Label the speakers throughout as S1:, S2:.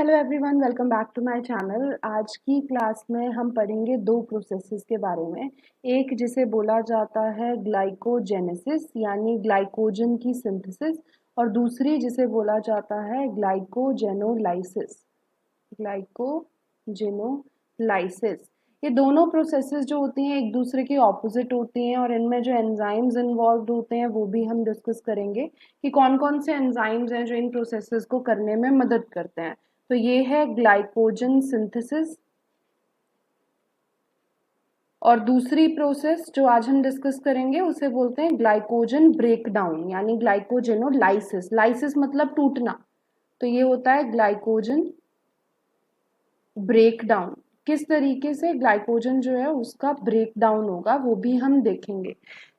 S1: Hello everyone, welcome back to my channel. आज की class में हम पढ़ेंगे दो प्रोसेसेस के बारे में। एक जिसे बोला जाता है ग्लाइकोजेनेसिस यानी ग्लाइकोजन की सिंथेसिस, और दूसरी जिसे बोला जाता है ग्लाइकोजेनोलाइसिस। ग्लाइकोजेनोलाइसिस ये दोनों प्रोसेसेस जो होती हैं एक दूसरे के ऑपोजिट होती हैं, और इनमें जो एंजाइम्स इन्वॉल्व होते हैं वो भी हम डिस्कस करेंगे कि कौन कौन से एंजाइम्स हैं जो इन प्रोसेसेस को करने में मदद करते हैं। तो ये है ग्लाइकोजन सिंथेसिस, और दूसरी प्रोसेस जो आज हम डिस्कस करेंगे उसे बोलते हैं ग्लाइकोजन ब्रेकडाउन यानी ग्लाइकोजेनोलाइसिस। लाइसिस मतलब टूटना, तो ये होता है ग्लाइकोजन ब्रेकडाउन। किस तरीके से ग्लाइकोजन जो है उसका ब्रेकडाउन होगा वो भी हम देखेंगे।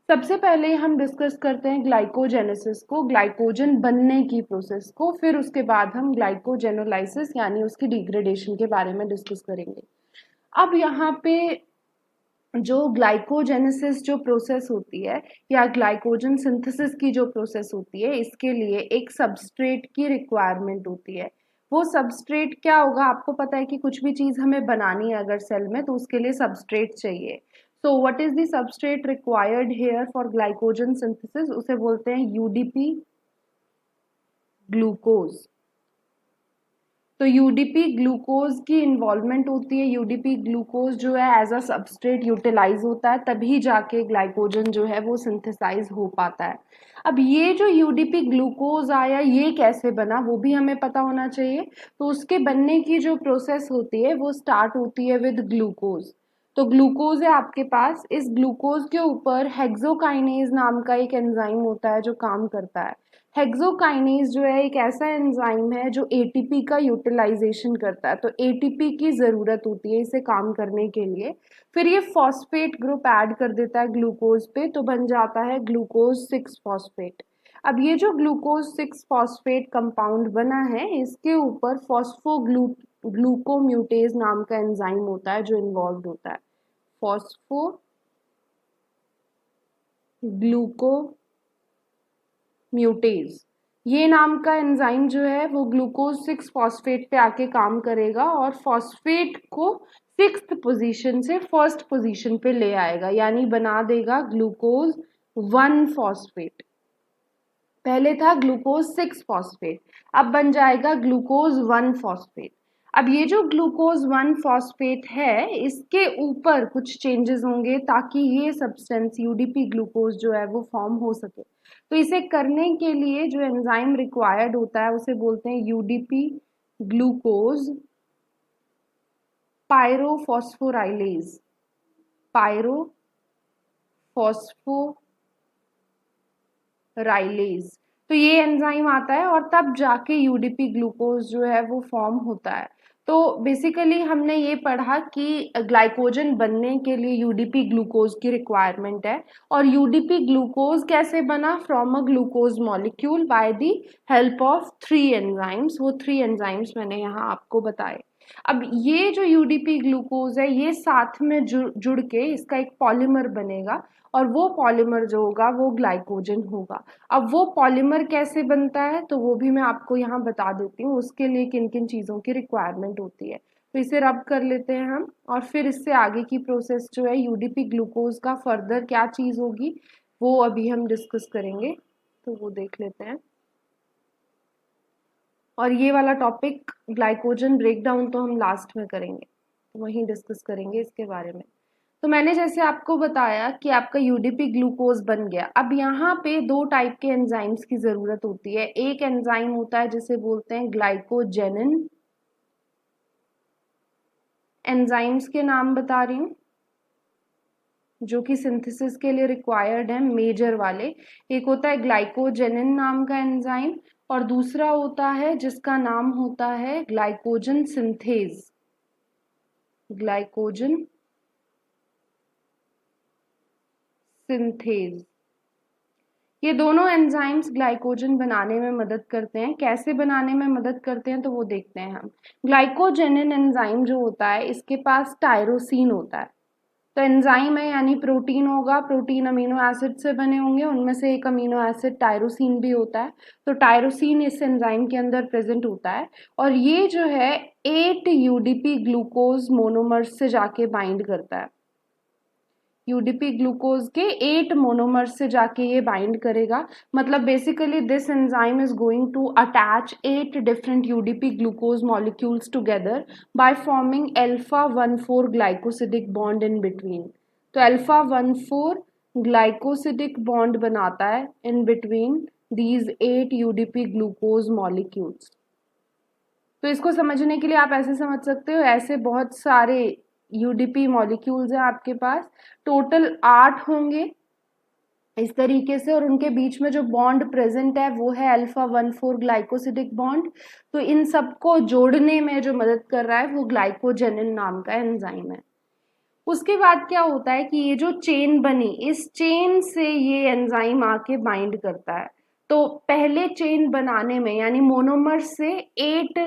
S1: सबसे पहले हम डिस्कस करते हैं ग्लाइकोजेनेसिस को, ग्लाइकोजन बनने की प्रोसेस को, फिर उसके बाद हम ग्लाइकोजेनोलाइसिस यानी उसकी डिग्रेडेशन के बारे में डिस्कस करेंगे। अब यहाँ पे जो ग्लाइकोजेनेसिस जो प्रोसेस होती है या ग्लाइकोजन सिंथेसिस की जो प्रोसेस होती है, इसके लिए एक सबस्ट्रेट की रिक्वायरमेंट होती है। वो सबस्ट्रेट क्या होगा? आपको पता है कि कुछ भी चीज़ हमें बनानी है अगर सेल में, तो उसके लिए सबस्ट्रेट चाहिए। So what is the substrate required here for glycogen synthesis? उसे बोलते हैं यूडीपी ग्लूकोज। तो यूडीपी ग्लूकोज की इन्वॉल्वमेंट होती है। यूडीपी ग्लूकोज जो है एज अ सबस्ट्रेट यूटिलाइज होता है, तभी जाके ग्लाइकोजन जो है वो सिंथेसाइज हो पाता है। अब ये जो यूडीपी ग्लूकोज आया ये कैसे बना वो भी हमें पता होना चाहिए। तो उसके बनने की जो प्रोसेस होती है वो स्टार्ट होती है विद ग्लूकोज। तो ग्लूकोज है आपके पास, इस ग्लूकोज के ऊपर हेक्सोकाइनेज नाम का एक एंजाइम होता है जो काम करता है। हेक्सोकाइनेज जो है एक ऐसा एंजाइम है जो एटीपी का यूटिलाइजेशन करता है, तो एटीपी की ज़रूरत होती है इसे काम करने के लिए। फिर ये फॉस्फेट ग्रुप ऐड कर देता है ग्लूकोज पे, तो बन जाता है ग्लूकोज 6 फॉस्फेट। अब ये जो ग्लूकोज 6 फॉस्फेट कंपाउंड बना है इसके ऊपर ग्लूकोम्यूटेज नाम का एंजाइम होता है जो इन्वॉल्व होता है। फॉस्फो ग्लूको म्यूटेज ये नाम का एंजाइम जो है वो ग्लूकोज 6 फॉस्फेट पे आके काम करेगा और फॉस्फेट को 6th पोजीशन से 1st पोजीशन पे ले आएगा, यानी बना देगा ग्लूकोज 1 फॉस्फेट। पहले था ग्लूकोज 6 फॉस्फेट, अब बन जाएगा ग्लूकोज 1 फॉस्फेट। अब ये जो ग्लूकोज 1 फॉस्फेट है इसके ऊपर कुछ चेंजेस होंगे ताकि ये सब्सटेंस यूडीपी ग्लूकोज जो है वो फॉर्म हो सके। तो इसे करने के लिए जो एंजाइम रिक्वायर्ड होता है उसे बोलते हैं यूडीपी ग्लूकोज पायरोफॉस्फोराइलेज। पायरोफॉस्फोराइलेज, तो ये एंजाइम आता है और तब जाके यूडीपी ग्लूकोज जो है वो फॉर्म होता है। तो बेसिकली हमने ये पढ़ा कि ग्लाइकोजन बनने के लिए यूडीपी ग्लूकोज की रिक्वायरमेंट है, और यूडीपी ग्लूकोज कैसे बना? From a glucose molecule by the help of 3 enzymes. वो 3 एंजाइम्स मैंने यहाँ आपको बताए। अब ये जो यूडीपी ग्लूकोज है ये साथ में जुड़ के इसका एक पॉलीमर बनेगा, और वो पॉलीमर जो होगा वो ग्लाइकोजन होगा। अब वो पॉलीमर कैसे बनता है तो वो भी मैं आपको यहाँ बता देती हूँ, उसके लिए किन किन चीज़ों की रिक्वायरमेंट होती है। तो इसे रब कर लेते हैं हम, और फिर इससे आगे की प्रोसेस जो है यूडीपी ग्लूकोज का फर्दर क्या चीज़ होगी वो अभी हम डिस्कस करेंगे, तो वो देख लेते हैं। और ये वाला टॉपिक ग्लाइकोजन ब्रेकडाउन तो हम लास्ट में करेंगे, तो वहीं डिस्कस करेंगे इसके बारे में। तो मैंने जैसे आपको बताया कि आपका यूडीपी ग्लूकोज बन गया। अब यहाँ पे 2 टाइप के एंजाइम्स की ज़रूरत होती है। एक एंजाइम होता है जिसे बोलते हैं ग्लाइकोजेनिन। एंजाइम्स के नाम बता रही हूँ जो कि सिंथेसिस के लिए रिक्वायर्ड है, मेजर वाले। एक होता है ग्लाइकोजेनिन नाम का एंजाइम, और दूसरा होता है जिसका नाम होता है ग्लाइकोजन सिंथेज। ग्लाइकोजन सिंथेज, ये दोनों एंजाइम्स ग्लाइकोजन बनाने में मदद करते हैं। कैसे बनाने में मदद करते हैं तो वो देखते हैं हम। ग्लाइकोजेनिन एंजाइम जो होता है इसके पास टायरोसिन होता है। तो एंजाइम है यानी प्रोटीन होगा, प्रोटीन अमीनो एसिड से बने होंगे, उनमें से एक अमीनो एसिड टायरोसिन भी होता है। तो टायरोसिन इस एंजाइम के अंदर प्रेजेंट होता है और ये जो है 8 यूडीपी ग्लूकोज मोनोमर्स से जाके बाइंड करता है। यूडीपी ग्लूकोज के 8 मोनोमर्स से जाके ये बाइंड करेगा। मतलब basically this enzyme is going to attach 8 different UDP glucose molecules together by forming alpha 1,4 glycosidic bond in between. तो अल्फा 1,4 ग्लाइकोसिडिक बॉन्ड बनाता है in between these 8 UDP glucose molecules. तो इसको समझने के लिए आप ऐसे समझ सकते हो, ऐसे बहुत सारे यूडीपी मॉलिक्यूल्स हैं आपके पास, टोटल 8 होंगे इस तरीके से, और उनके बीच में जो बॉन्ड प्रेजेंट है वो है अल्फा 1,4 ग्लाइकोसिडिक बॉन्ड। तो इन सबको जोड़ने में जो मदद कर रहा है वो ग्लाइकोजेनिन नाम का एंजाइम है। उसके बाद क्या होता है कि ये जो चेन बनी, इस चेन से ये एंजाइम आके बाइंड करता है। तो पहले चेन बनाने में यानी मोनोमर्स से 8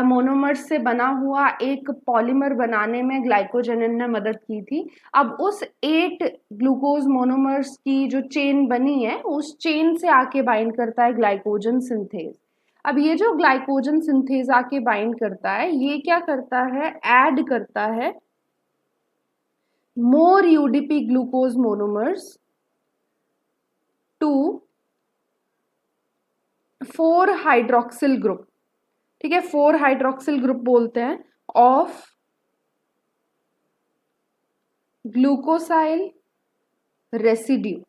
S1: मोनोमर्स से बना हुआ एक पॉलीमर बनाने में ग्लाइकोजेनिन ने मदद की थी। अब उस 8 ग्लूकोज मोनोमर्स की जो चेन बनी है उस चेन से आके बाइंड करता है ग्लाइकोजन सिंथेज। अब ये जो ग्लाइकोजन सिंथेज आके बाइंड करता है ये क्या करता है, ऐड करता है more UDP glucose monomers to 4 hydroxyl group. ठीक है, 4 हाइड्रोक्सिल ग्रुप बोलते हैं ऑफ ग्लूकोसाइल रेसिड्यू।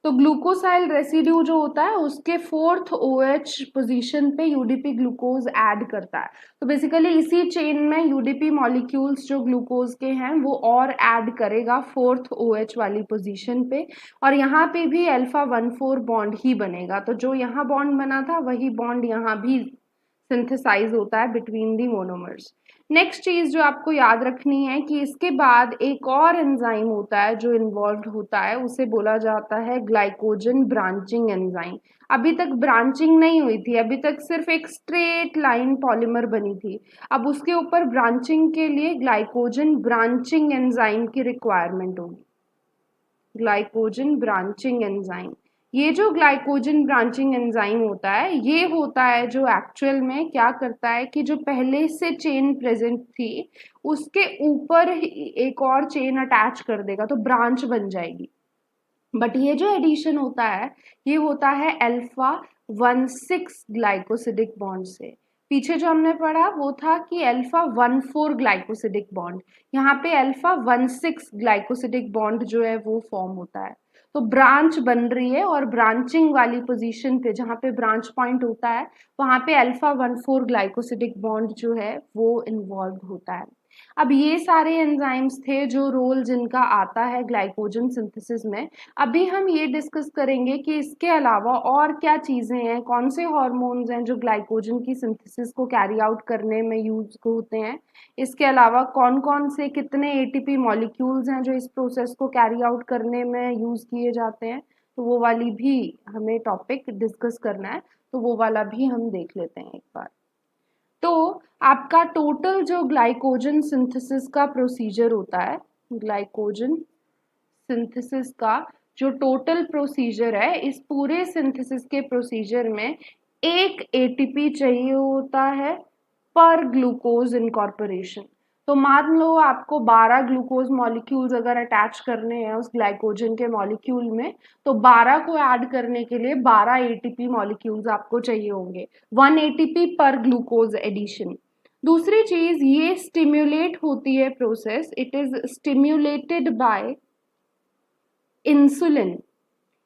S1: तो ग्लूकोसाइल रेसिड्यू जो होता है उसके 4th OH पोजीशन पे यूडीपी ग्लूकोज ऐड करता है। तो बेसिकली इसी चेन में यूडीपी मॉलिक्यूल्स जो ग्लूकोज के हैं वो और ऐड करेगा 4th OH वाली पोजीशन पे, और यहाँ पे भी अल्फा 1,4 बॉन्ड ही बनेगा। तो जो यहाँ बॉन्ड बना था वही बॉन्ड यहाँ भी सिंथेसाइज होता है बिटवीन दी मोनोमर्स। नेक्स्ट चीज जो आपको याद रखनी है कि इसके बाद एक और एंजाइम होता है जो इन्वॉल्व होता है, उसे बोला जाता है ग्लाइकोजन ब्रांचिंग एंजाइम। अभी तक ब्रांचिंग नहीं हुई थी, अभी तक सिर्फ एक स्ट्रेट लाइन पॉलीमर बनी थी। अब उसके ऊपर ब्रांचिंग के लिए ग्लाइकोजन ब्रांचिंग एंजाइम की रिक्वायरमेंट होगी। ग्लाइकोजन ब्रांचिंग एंजाइम, ये जो ग्लाइकोजन ब्रांचिंग एंजाइम होता है ये होता है जो एक्चुअल में क्या करता है कि जो पहले से चेन प्रेजेंट थी उसके ऊपर एक और चेन अटैच कर देगा तो ब्रांच बन जाएगी। बट ये जो एडिशन होता है ये होता है अल्फा 1,6 ग्लाइकोसिडिक बॉन्ड से। पीछे जो हमने पढ़ा वो था कि अल्फा 1,4 ग्लाइकोसिडिक बॉन्ड, यहाँ पे अल्फा 1,6 ग्लाइकोसिडिक बॉन्ड जो है वो फॉर्म होता है। तो ब्रांच बन रही है और ब्रांचिंग वाली पोजीशन पे जहाँ पे ब्रांच पॉइंट होता है वहाँ पे अल्फा 1,4 ग्लाइकोसिडिक बॉन्ड जो है वो इन्वॉल्व होता है। अब ये सारे एंजाइम्स थे जो रोल जिनका आता है ग्लाइकोजन सिंथेसिस में। अभी हम ये डिस्कस करेंगे कि इसके अलावा और क्या चीज़ें हैं, कौन से हार्मोन्स हैं जो ग्लाइकोजन की सिंथेसिस को कैरी आउट करने में यूज होते हैं। इसके अलावा कौन कौन से कितने एटीपी मॉलिक्यूल्स हैं जो इस प्रोसेस को कैरी आउट करने में यूज किए जाते हैं। तो वो वाली भी हमें टॉपिक डिस्कस करना है, तो वो वाला भी हम देख लेते हैं एक बार। तो आपका टोटल जो ग्लाइकोजन सिंथेसिस का प्रोसीजर होता है, ग्लाइकोजन सिंथेसिस का जो टोटल प्रोसीजर है, इस पूरे सिंथेसिस के प्रोसीजर में एक एटीपी चाहिए होता है पर ग्लूकोज इनकॉर्पोरेशन। तो मान लो आपको 12 ग्लूकोज मॉलिक्यूल्स अगर अटैच करने हैं उस ग्लाइकोजन के मॉलिक्यूल में, तो 12 को ऐड करने के लिए 12 एटीपी मॉलिक्यूल्स आपको चाहिए होंगे, 1 एटीपी पर ग्लूकोज एडिशन। दूसरी चीज, ये स्टिम्युलेट होती है process, it is stimulated by insulin.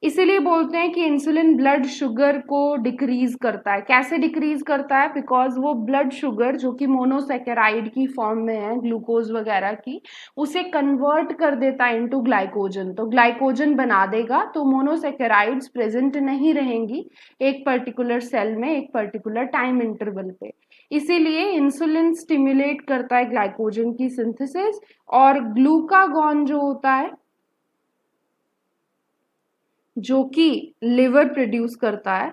S1: इसीलिए बोलते हैं कि इंसुलिन ब्लड शुगर को डिक्रीज करता है। कैसे डिक्रीज करता है? बिकॉज वो ब्लड शुगर जो कि मोनोसेकेराइड की फॉर्म में है, ग्लूकोज वगैरह की, उसे कन्वर्ट कर देता है इनटू ग्लाइकोजन। तो ग्लाइकोजन बना देगा, तो मोनोसेकेराइड्स प्रेजेंट नहीं रहेंगी एक पर्टिकुलर सेल में एक पर्टिकुलर टाइम इंटरवल पे। इसीलिए इंसुलिन स्टिम्युलेट करता है ग्लाइकोजन की सिंथेसिस, और ग्लूकागॉन जो होता है जो कि लिवर प्रोड्यूस करता है,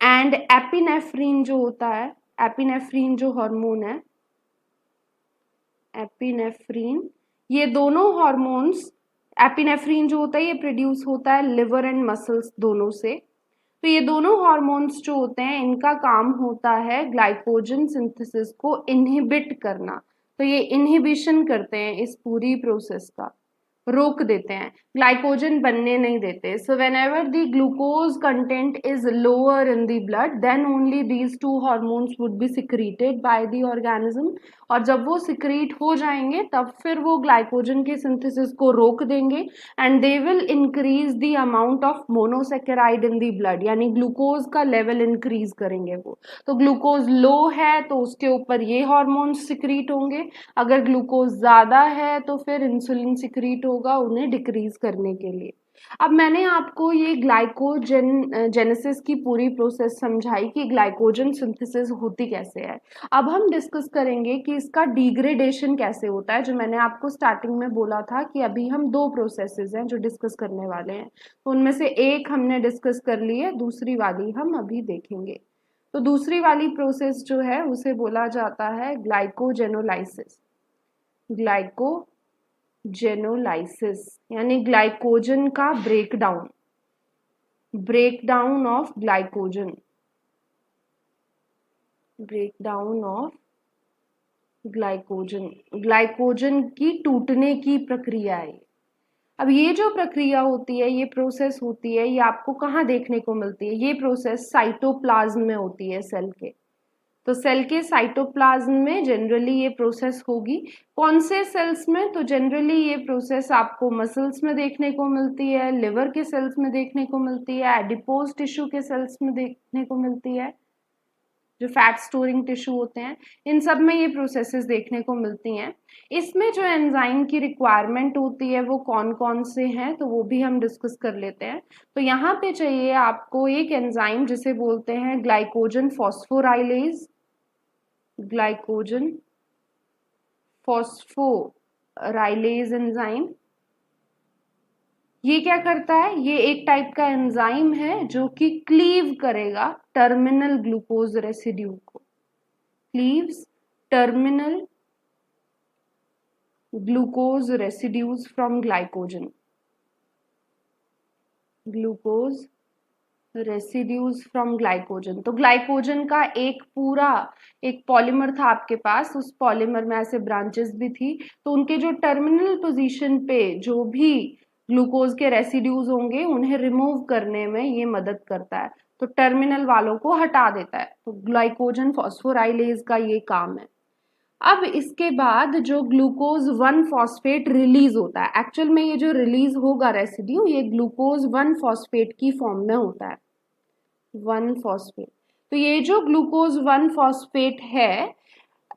S1: एंड एपिनेफ्रीन जो होता है, एपिनेफ्रीन जो हार्मोन है, एपिनेफ्रीन ये दोनों हार्मोन्स, एपिनेफ्रीन जो होता है ये प्रोड्यूस होता है लिवर एंड मसल्स दोनों से। तो ये दोनों हार्मोन्स जो होते हैं इनका काम होता है ग्लाइकोजन सिंथेसिस को इनहिबिट करना। तो ये इनहिबिशन करते हैं इस पूरी प्रोसेस का, रोक देते हैं, ग्लाइकोजन बनने नहीं देते। So whenever the glucose content is lower in the blood then only these two hormones would be secreted by the organism, और जब वो सिक्रीट हो जाएंगे तब फिर वो ग्लाइकोजन के सिंथेसिस को रोक देंगे and they will increase the amount of monosaccharide in the blood, यानी ग्लूकोज का लेवल इंक्रीज करेंगे वो। तो ग्लूकोज लो है तो उसके ऊपर ये हार्मोन्स सिक्रीट होंगे, अगर ग्लूकोज ज्यादा है तो फिर इंसुलिन सिक्रीट होगा उन्हें डिक्रीज करने के लिए। अब मैंने आपको ये ग्लाइकोजन जेनेसिस की पूरी प्रोसेस समझाई कि ग्लाइकोजन सिंथेसिस होती कैसे है। अब हम डिस्कस करेंगे कि इसका डिग्रेडेशन कैसे होता है, जो मैंने आपको स्टार्टिंग में बोला था कि अभी हम दो प्रोसेसेस हैं जो डिस्कस करने वाले हैं। तो उनमें से एक हमने डिस्कस कर ली है, दूसरी वाली हम अभी देखेंगे। तो दूसरी वाली प्रोसेस जो है उसे बोला जाता है ग्लाइकोजेनोलाइसिस। ग्लाइकोजेनोलाइसिस यानी ग्लाइकोजन का breakdown, breakdown of glycogen, breakdown of glycogen, glycogen की टूटने की प्रक्रिया है। अब ये जो प्रक्रिया होती है, ये प्रोसेस होती है, ये आपको कहाँ देखने को मिलती है? ये प्रोसेस साइटोप्लाज्म में होती है सेल के। तो सेल के साइटोप्लाज्म में जनरली ये प्रोसेस होगी। कौन से सेल्स में? तो जनरली ये प्रोसेस आपको मसल्स में देखने को मिलती है, लिवर के सेल्स में देखने को मिलती है, एडिपोज टिश्यू के सेल्स में देखने को मिलती है, जो फैट स्टोरिंग टिश्यू होते हैं, इन सब में ये प्रोसेसेस देखने को मिलती हैं। इसमें जो एंजाइम की रिक्वायरमेंट होती है वो कौन कौन से हैं, तो वो भी हम डिस्कस कर लेते हैं। तो यहाँ पे चाहिए आपको एक एंजाइम जिसे बोलते हैं glycogen phosphorylase, glycogen phosphorylase enzyme. ये क्या करता है? ये एक टाइप का एंजाइम है जो कि क्लीव करेगा टर्मिनल ग्लूकोज रेसिड्यू को, cleaves terminal glucose residues from glycogen, glucose residues from glycogen. तो ग्लाइकोजन का एक पूरा एक पॉलीमर था आपके पास, उस पॉलीमर में ऐसे ब्रांचेस भी थी, तो उनके जो टर्मिनल पोजीशन पे जो भी ग्लूकोज के रेसिड्यूज होंगे उन्हें रिमूव करने में ये मदद करता है, तो टर्मिनल वालों को हटा देता है। तो ग्लाइकोजन फॉस्फोराइलेज का ये काम है। अब इसके बाद जो ग्लूकोज 1 फॉस्फेट रिलीज होता है, एक्चुअल में ये जो रिलीज होगा रेसिड्यू ये ग्लूकोज 1 फॉस्फेट की फॉर्म में होता है, 1 फॉस्फेट। तो ये जो ग्लूकोज 1 फॉस्फेट है,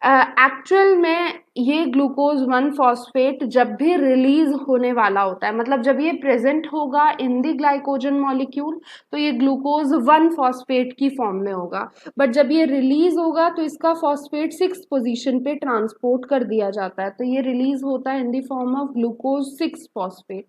S1: एक्चुअल में ये ग्लूकोज 1 फॉस्फेट जब भी रिलीज होने वाला होता है, मतलब जब ये प्रेजेंट होगा इन द ग्लाइकोजन मॉलिक्यूल तो ये ग्लूकोज 1 फॉस्फेट की फॉर्म में होगा, बट जब ये रिलीज होगा तो इसका फॉस्फेट 6 पोजीशन पे ट्रांसपोर्ट कर दिया जाता है, तो ये रिलीज होता है in the form of glucose 6 phosphate.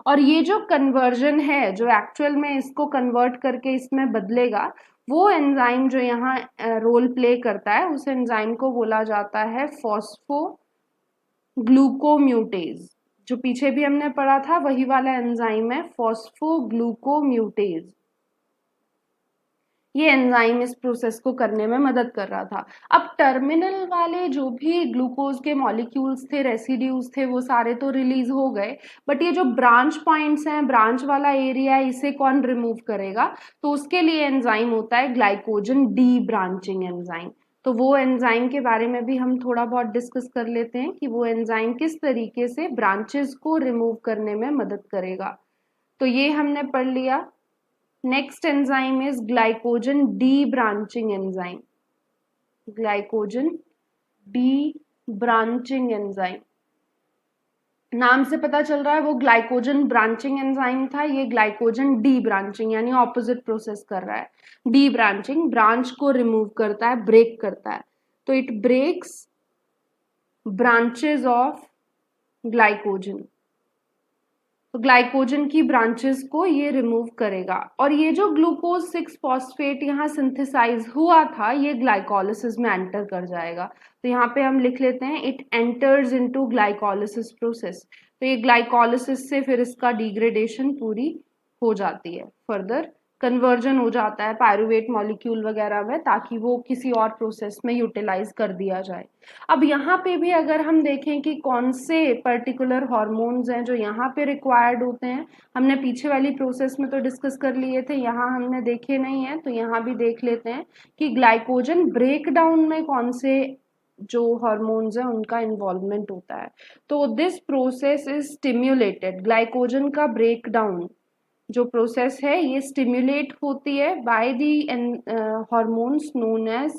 S1: और ये जो कन्वर्जन है, जो एक्चुअल में इसको कन्वर्ट करके इसमें बदलेगा, वो एंजाइम जो यहाँ रोल प्ले करता है उस एंजाइम को बोला जाता है फॉस्फो ग्लूकोम्यूटेज। जो पीछे भी हमने पढ़ा था वही वाला एंजाइम है फॉस्फो ग्लूकोम्यूटेज। ये एंजाइम इस प्रोसेस को करने में मदद कर रहा था। अब टर्मिनल वाले जो भी ग्लूकोज के मॉलिक्यूल्स थे, रेसिड्यूज थे, वो सारे तो रिलीज हो गए, बट ये जो ब्रांच पॉइंट्स हैं, ब्रांच वाला एरिया है, इसे कौन रिमूव करेगा? तो उसके लिए एंजाइम होता है ग्लाइकोजन डी ब्रांचिंग एंजाइम। तो वो एंजाइम के बारे में भी हम थोड़ा बहुत डिस्कस कर लेते हैं कि वो एंजाइम किस तरीके से ब्रांचेस को रिमूव करने में मदद करेगा। तो ये हमने पढ़ लिया। Next enzyme is glycogen debranching enzyme. Glycogen debranching enzyme. नाम से पता चल रहा है वो ग्लाइकोजन ब्रांचिंग एंजाइम था, ये ग्लाइकोजन डी ब्रांचिंग यानी ऑपोजिट प्रोसेस कर रहा है। डी ब्रांचिंग ब्रांच को रिमूव करता है, ब्रेक करता है, तो it breaks branches of glycogen. तो ग्लाइकोजन की ब्रांचेस को ये रिमूव करेगा। और ये जो ग्लूकोज 6 फॉस्फेट यहाँ सिंथेसाइज हुआ था, ये ग्लाइकोलिसिस में एंटर कर जाएगा। तो यहाँ पे हम लिख लेते हैं it enters into glycolysis process. तो ये ग्लाइकोलिसिस से फिर इसका डिग्रेडेशन पूरी हो जाती है, फर्दर कन्वर्जन हो जाता है पायरुवेट मॉलिक्यूल वगैरह में, ताकि वो किसी और प्रोसेस में यूटिलाइज कर दिया जाए। अब यहाँ पे भी अगर हम देखें कि कौन से पर्टिकुलर हार्मोन्स हैं जो यहाँ पे रिक्वायर्ड होते हैं, हमने पीछे वाली प्रोसेस में तो डिस्कस कर लिए थे, यहाँ हमने देखे नहीं है, तो यहाँ भी देख लेते हैं कि ग्लाइकोजन ब्रेक डाउन में कौन से जो हार्मोन्स हैं उनका इन्वॉल्वमेंट होता है। तो this process is stimulated, glycogen का ब्रेक डाउन जो प्रोसेस है ये स्टिम्युलेट होती है by the hormones known as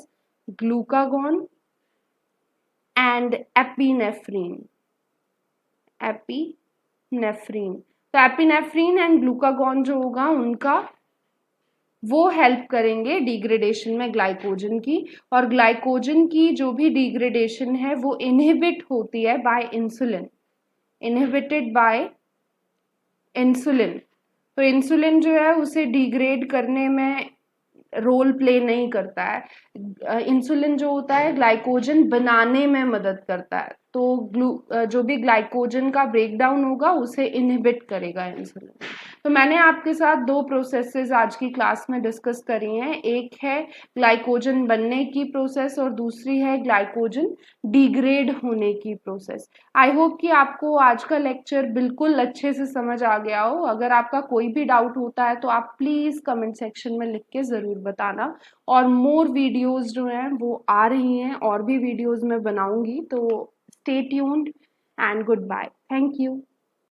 S1: glucagon and epinephrine. Epinephrine, तो एपिनेफ्रीन एंड ग्लूकागॉन जो होगा उनका वो हेल्प करेंगे डिग्रेडेशन में ग्लाइकोजन की। और ग्लाइकोजन की जो भी डिग्रेडेशन है वो इनहिबिट होती है by insulin, inhibited by insulin. तो इंसुलिन जो है उसे डिग्रेड करने में रोल प्ले नहीं करता है। इंसुलिन जो होता है ग्लाइकोजन बनाने में मदद करता है, तो जो भी ग्लाइकोजन का ब्रेकडाउन होगा उसे इनहिबिट करेगा इंसुलिन। तो मैंने आपके साथ दो प्रोसेसेस आज की क्लास में डिस्कस करी हैं, एक है ग्लाइकोजन बनने की प्रोसेस और दूसरी है ग्लाइकोजन डिग्रेड होने की प्रोसेस। आई होप कि आपको आज का लेक्चर बिल्कुल अच्छे से समझ आ गया हो। अगर आपका कोई भी डाउट होता है तो आप प्लीज कमेंट सेक्शन में लिख के जरूर बताना। और मोर वीडियोस जो हैं वो आ रही हैं, और भी वीडियोस मैं बनाऊंगी, तो stay tuned and good bye, thank you.